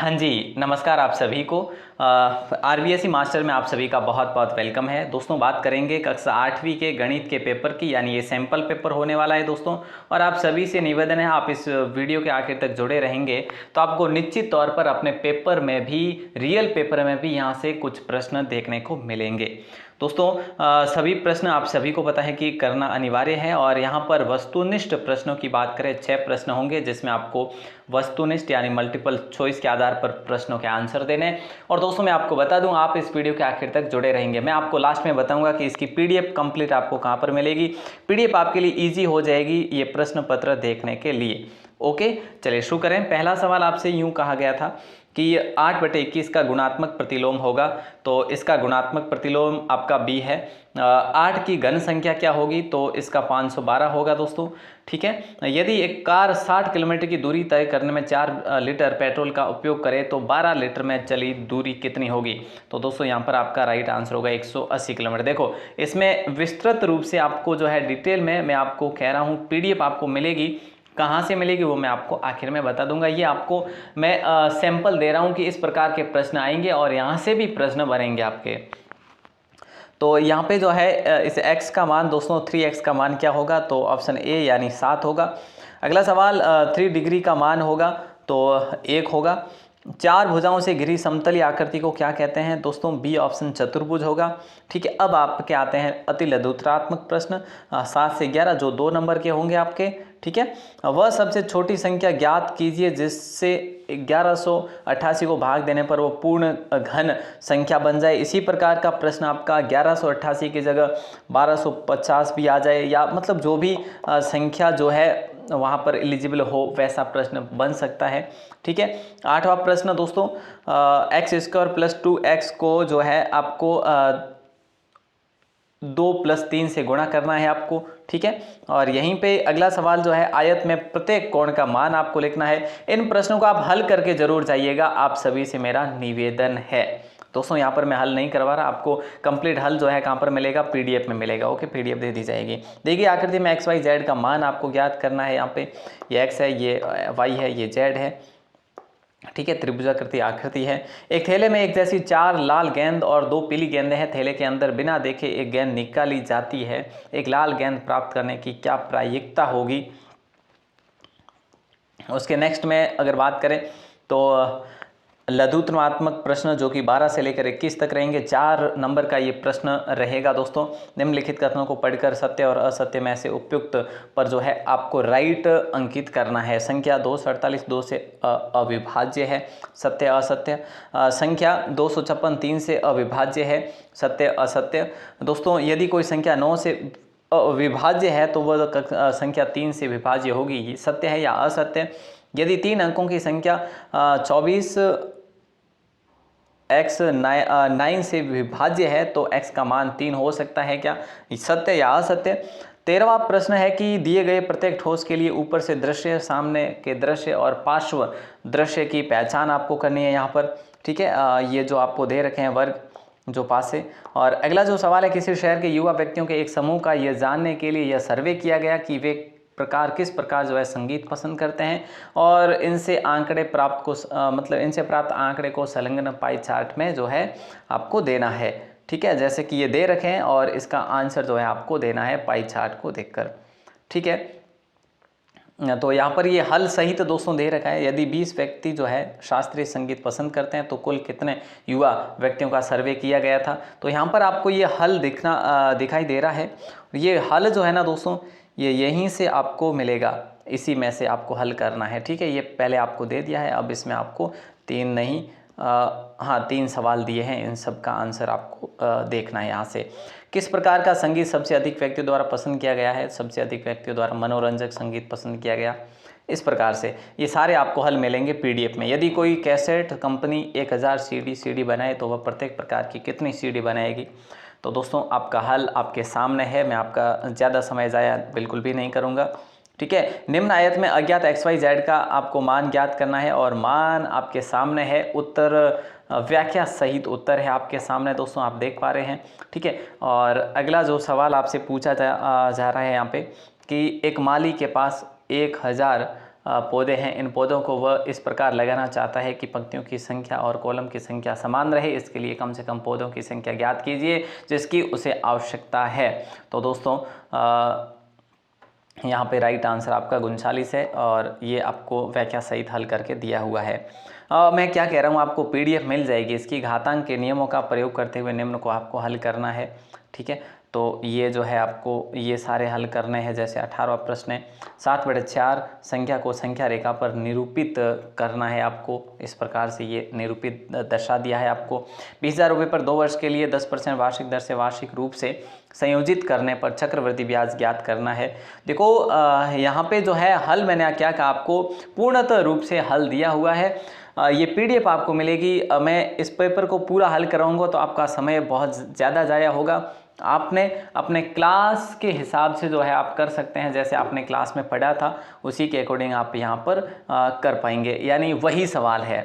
हाँ जी, नमस्कार आप सभी को। आरबीएसई मास्टर में आप सभी का बहुत बहुत वेलकम है। दोस्तों बात करेंगे कक्षा 8वीं के गणित के पेपर की, यानी ये सैंपल पेपर होने वाला है दोस्तों। और आप सभी से निवेदन है, आप इस वीडियो के आखिर तक जुड़े रहेंगे तो आपको निश्चित तौर पर अपने पेपर में भी, रियल पेपर में भी यहाँ से कुछ प्रश्न देखने को मिलेंगे। दोस्तों सभी प्रश्न आप सभी को पता है कि करना अनिवार्य है। और यहाँ पर वस्तुनिष्ठ प्रश्नों की बात करें, 6 प्रश्न होंगे जिसमें आपको वस्तुनिष्ठ यानी मल्टीपल चॉइस के आधार पर प्रश्नों के आंसर देने। और दोस्तों मैं आपको बता दूं, आप इस वीडियो के आखिर तक जुड़े रहेंगे। मैं आपको लास्ट में बताऊंगा कि इसकी पीडीएफ कंप्लीट आपको कहां पर मिलेगी। पीडीएफ आपके लिए इजी हो जाएगी ये प्रश्न पत्र देखने के लिए। ओके, चलिए शुरू करें। पहला सवाल आपसे यूं कहा गया था कि 8/21 का गुणात्मक प्रतिलोम होगा, तो इसका गुणात्मक प्रतिलोम आपका बी है। 8 की घन संख्या क्या होगी, तो इसका 512 होगा दोस्तों। ठीक है, यदि एक कार 60 किलोमीटर की दूरी तय करने में 4 लीटर पेट्रोल का उपयोग करे तो 12 लीटर में चली दूरी कितनी होगी। तो दोस्तों यहाँ पर आपका राइट आंसर होगा 180 किलोमीटर। देखो इसमें विस्तृत रूप से आपको जो है डिटेल में मैं आपको कह रहा हूँ, पीडीएफ आपको मिलेगी। कहाँ से मिलेगी वो मैं आपको आखिर में बता दूंगा। ये आपको मैं सैंपल दे रहा हूँ कि इस प्रकार के प्रश्न आएंगे और यहाँ से भी प्रश्न बनेंगे आपके। तो यहाँ पे जो है इस x का मान दोस्तों 3x का मान क्या होगा, तो ऑप्शन ए यानी 7 होगा। अगला सवाल 3 डिग्री का मान होगा, तो 1 होगा। 4 भुजाओं से घिरी समतलीय आकृति को क्या कहते हैं, दोस्तों बी ऑप्शन चतुर्भुज होगा। ठीक है, अब आपके आते हैं अति लघुत्तरात्मक प्रश्न 7 से 11 जो 2 नंबर के होंगे आपके। ठीक है, वह सबसे छोटी संख्या ज्ञात कीजिए जिससे 1188 को भाग देने पर वो पूर्ण घन संख्या बन जाए। इसी प्रकार का प्रश्न आपका 1188 की जगह 1250 भी आ जाए, या मतलब जो भी संख्या जो है वहाँ पर एलिजिबल हो वैसा प्रश्न बन सकता है। ठीक है, 8वां प्रश्न दोस्तों x² + 2x को जो है आपको 2 + 3 से गुणा करना है आपको। ठीक है, और यहीं पे अगला सवाल जो है आयत में प्रत्येक कोण का मान आपको लिखना है। इन प्रश्नों को आप हल करके जरूर जाइएगा, आप सभी से मेरा निवेदन है। दोस्तों यहाँ पर मैं हल नहीं करवा रहा, आपको कंप्लीट हल जो है कहाँ पर मिलेगा, पीडीएफ में मिलेगा। ओके, पीडीएफ दे दी जाएगी। देखिए आकृति में एक्स वाई जेड का मान आपको ज्ञात करना है। यहाँ पे ये एक्स है, ये वाई है, ये जेड है। ठीक है, त्रिभुजाकृति आकृति है। एक थैले में एक जैसी 4 लाल गेंद और 2 पीली गेंदें हैं। थैले के अंदर बिना देखे एक गेंद निकाली जाती है। एक लाल गेंद प्राप्त करने की क्या प्रायिकता होगी। उसके नेक्स्ट में अगर बात करें तो लघुत्तरात्मक प्रश्न जो कि 12 से लेकर 21 तक रहेंगे। 4 नंबर का ये प्रश्न रहेगा दोस्तों। निम्नलिखित कथनों को पढ़कर सत्य और असत्य में से उपयुक्त पर जो है आपको राइट अंकित करना है। संख्या 248 2 से अविभाज्य है, सत्य असत्य। संख्या 256 3 से अविभाज्य है, सत्य असत्य। दोस्तों यदि कोई संख्या 9 से अविभाज्य है तो वह संख्या 3 से विभाज्य होगी, ये सत्य है या असत्य। यदि 3 अंकों की संख्या 24 x 9 से विभाज्य है तो x का मान 3 हो सकता है क्या, सत्य या असत्य। 13वां प्रश्न है कि दिए गए प्रत्येक ठोस के लिए ऊपर से दृश्य, सामने के दृश्य और पार्श्व दृश्य की पहचान आपको करनी है यहाँ पर। ठीक है, ये जो आपको दे रखे हैं वर्ग जो पास है। और अगला जो सवाल है, किसी शहर के युवा व्यक्तियों के एक समूह का यह जानने के लिए यह सर्वे किया गया कि वे किस प्रकार जो है संगीत पसंद करते हैं, और इनसे आंकड़े प्राप्त को मतलब इनसे प्राप्त आंकड़े को संलग्न पाई चार्ट में जो है आपको देना है। ठीक है, जैसे कि ये दे रखे हैं और इसका आंसर जो है आपको देना है पाई चार्ट को देखकर। ठीक है, तो यहाँ पर ये हल सहित दोस्तों दे रखा है। यदि 20 व्यक्ति जो है शास्त्रीय संगीत पसंद करते हैं तो कुल कितने युवा व्यक्तियों का सर्वे किया गया था। तो यहाँ पर आपको ये हल दिखाई दे रहा है। ये हल जो है ना दोस्तों, ये यहीं से आपको मिलेगा, इसी में से आपको हल करना है। ठीक है, ये पहले आपको दे दिया है, अब इसमें आपको 3 नहीं 3 सवाल दिए हैं, इन सब का आंसर आपको देखना है। यहाँ से किस प्रकार का संगीत सबसे अधिक व्यक्तियों द्वारा पसंद किया गया है, सबसे अधिक व्यक्तियों द्वारा मनोरंजक संगीत पसंद किया गया। इस प्रकार से ये सारे आपको हल मिलेंगे पीडीएफ में। यदि कोई कैसेट कंपनी 1000 सीडी बनाए तो वह प्रत्येक प्रकार की कितनी सीडी बनाएगी। तो दोस्तों आपका हल आपके सामने है, मैं आपका ज़्यादा समय ज़ाया बिल्कुल भी नहीं करूँगा। ठीक है, निम्न आयत में अज्ञात एक्स वाई जेड का आपको मान ज्ञात करना है और मान आपके सामने है। उत्तर व्याख्या सहित उत्तर है आपके सामने दोस्तों, आप देख पा रहे हैं। ठीक है, और अगला जो सवाल आपसे पूछा जा रहा है यहाँ पे कि एक माली के पास 1000 पौधे हैं, इन पौधों को वह इस प्रकार लगाना चाहता है कि पंक्तियों की संख्या और कॉलम की संख्या समान रहे। इसके लिए कम से कम पौधों की संख्या ज्ञात कीजिए जिसकी उसे आवश्यकता है। तो दोस्तों यहाँ पे राइट आंसर आपका 39 है और ये आपको व्याख्या सहित हल करके दिया हुआ है। मैं क्या कह रहा हूँ, आपको PDF मिल जाएगी इसकी। घातांक के नियमों का प्रयोग करते हुए निम्न को आपको हल करना है, ठीक है। तो ये जो है आपको ये सारे हल करने हैं। जैसे 18वां प्रश्न है, 7/4 संख्या को संख्या रेखा पर निरूपित करना है आपको। इस प्रकार से ये निरूपित दर्शा दिया है आपको। 20,000 रुपये पर 2 वर्ष के लिए 10% वार्षिक दर से वार्षिक रूप से संयोजित करने पर चक्रवृद्धि ब्याज ज्ञात करना है। देखो यहाँ पे जो है हल मैंने क्या कहा, आपको पूर्णतः रूप से हल दिया हुआ है। ये PDF आपको मिलेगी। मैं इस पेपर को पूरा हल कराऊंगा तो आपका समय बहुत ज़्यादा ज़ाया होगा। आपने अपने क्लास के हिसाब से जो है आप कर सकते हैं, जैसे आपने क्लास में पढ़ा था उसी के अकॉर्डिंग आप यहाँ पर कर पाएंगे, यानी वही सवाल है।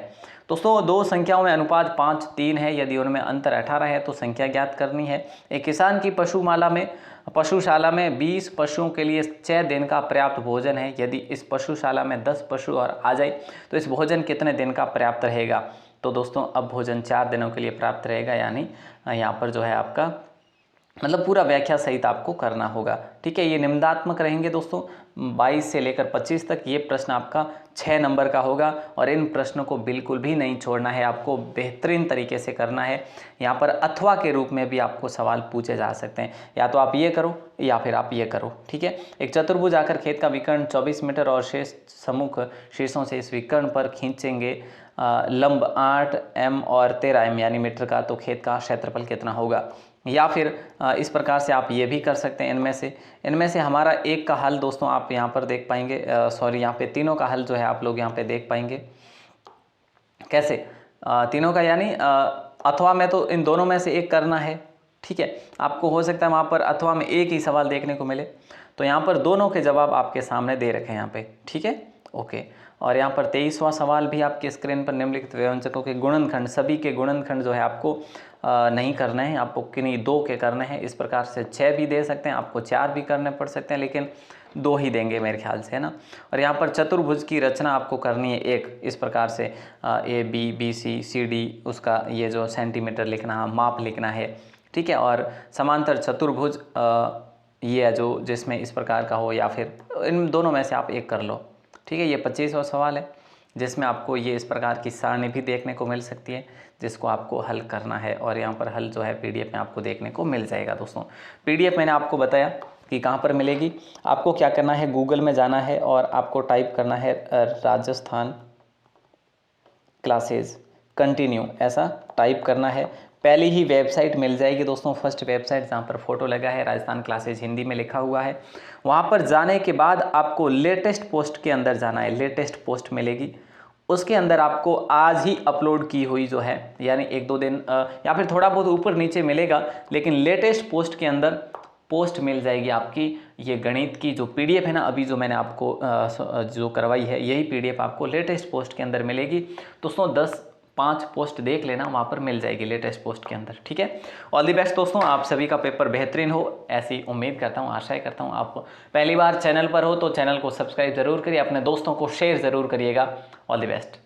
दोस्तों दो संख्याओं में अनुपात 5:3 है, यदि उनमें अंतर 18 है तो संख्या ज्ञात करनी है। एक किसान की पशुशाला में 20 पशुओं के लिए 6 दिन का पर्याप्त भोजन है। यदि इस पशुशाला में 10 पशु और आ जाए तो इस भोजन कितने दिन का पर्याप्त रहेगा। तो दोस्तों अब भोजन 4 दिनों के लिए पर्याप्त रहेगा, यानी यहाँ पर जो है आपका मतलब पूरा व्याख्या सहित आपको करना होगा, ठीक है। ये निम्नात्मक रहेंगे दोस्तों, 22 से लेकर 25 तक। ये प्रश्न आपका 6 नंबर का होगा और इन प्रश्नों को बिल्कुल भी नहीं छोड़ना है, आपको बेहतरीन तरीके से करना है। यहाँ पर अथवा के रूप में भी आपको सवाल पूछे जा सकते हैं, या तो आप ये करो या फिर आप ये करो, ठीक है। एक चतुर्भुज आकर खेत का विकर्ण 24 मीटर और शेष सम्मुख शीर्षों से इस विकर्ण पर खींचेंगे लंब 8 m और 13 m यानी मीटर का, तो खेत का क्षेत्रफल कितना होगा। या फिर इस प्रकार से आप ये भी कर सकते हैं। इनमें से हमारा एक का हल दोस्तों आप यहाँ पर देख पाएंगे, सॉरी यहाँ पे तीनों का हल जो है आप लोग यहाँ पे देख पाएंगे। कैसे तीनों का, यानी अथवा में तो इन दोनों में से एक करना है, ठीक है। आपको हो सकता है वहाँ पर अथवा में एक ही सवाल देखने को मिले, तो यहाँ पर दोनों के जवाब आपके सामने दे रखे हैं यहाँ पे, ठीक है, ओके। और यहाँ पर 23वां सवाल भी आपके स्क्रीन पर निम्नलिखित व्यंजकों के गुणनखंड, सभी के गुणनखंड जो है आपको नहीं करने हैं, आपको किन्हीं 2 के करने हैं। इस प्रकार से 6 भी दे सकते हैं, आपको 4 भी करने पड़ सकते हैं, लेकिन 2 ही देंगे मेरे ख्याल से, है ना। और यहाँ पर चतुर्भुज की रचना आपको करनी है एक, इस प्रकार से ABBCCD उसका ये जो सेंटीमीटर लिखना है, माप लिखना है, ठीक है। और समांतर चतुर्भुज ये जो जिसमें इस प्रकार का हो, या फिर इन दोनों में से आप एक कर लो, ठीक है। ये 25वां सवाल है जिसमें आपको ये इस प्रकार की सारणी भी देखने को मिल सकती है जिसको आपको हल करना है। और यहाँ पर हल जो है PDF में आपको देखने को मिल जाएगा दोस्तों। PDF मैंने आपको बताया कि कहाँ पर मिलेगी। आपको क्या करना है, गूगल में जाना है और आपको टाइप करना है राजस्थान क्लासेस कंटिन्यू, ऐसा टाइप करना है। पहली ही वेबसाइट मिल जाएगी दोस्तों, फर्स्ट वेबसाइट जहाँ पर फोटो लगा है, राजस्थान क्लासेज हिंदी में लिखा हुआ है। वहाँ पर जाने के बाद आपको लेटेस्ट पोस्ट के अंदर जाना है, लेटेस्ट पोस्ट मिलेगी। उसके अंदर आपको आज ही अपलोड की हुई जो है, यानी 1-2 दिन या फिर थोड़ा बहुत ऊपर नीचे मिलेगा, लेकिन लेटेस्ट पोस्ट के अंदर पोस्ट मिल जाएगी आपकी ये गणित की जो PDF है ना, अभी जो मैंने आपको जो करवाई है, यही PDF आपको लेटेस्ट पोस्ट के अंदर मिलेगी दोस्तों। 5 पोस्ट देख लेना, वहाँ पर मिल जाएगी लेटेस्ट पोस्ट के अंदर, ठीक है। ऑल द बेस्ट दोस्तों, आप सभी का पेपर बेहतरीन हो ऐसी उम्मीद करता हूँ, आशा करता हूँ। आप पहली बार चैनल पर हो तो चैनल को सब्सक्राइब जरूर करिए, अपने दोस्तों को शेयर ज़रूर करिएगा। All the best.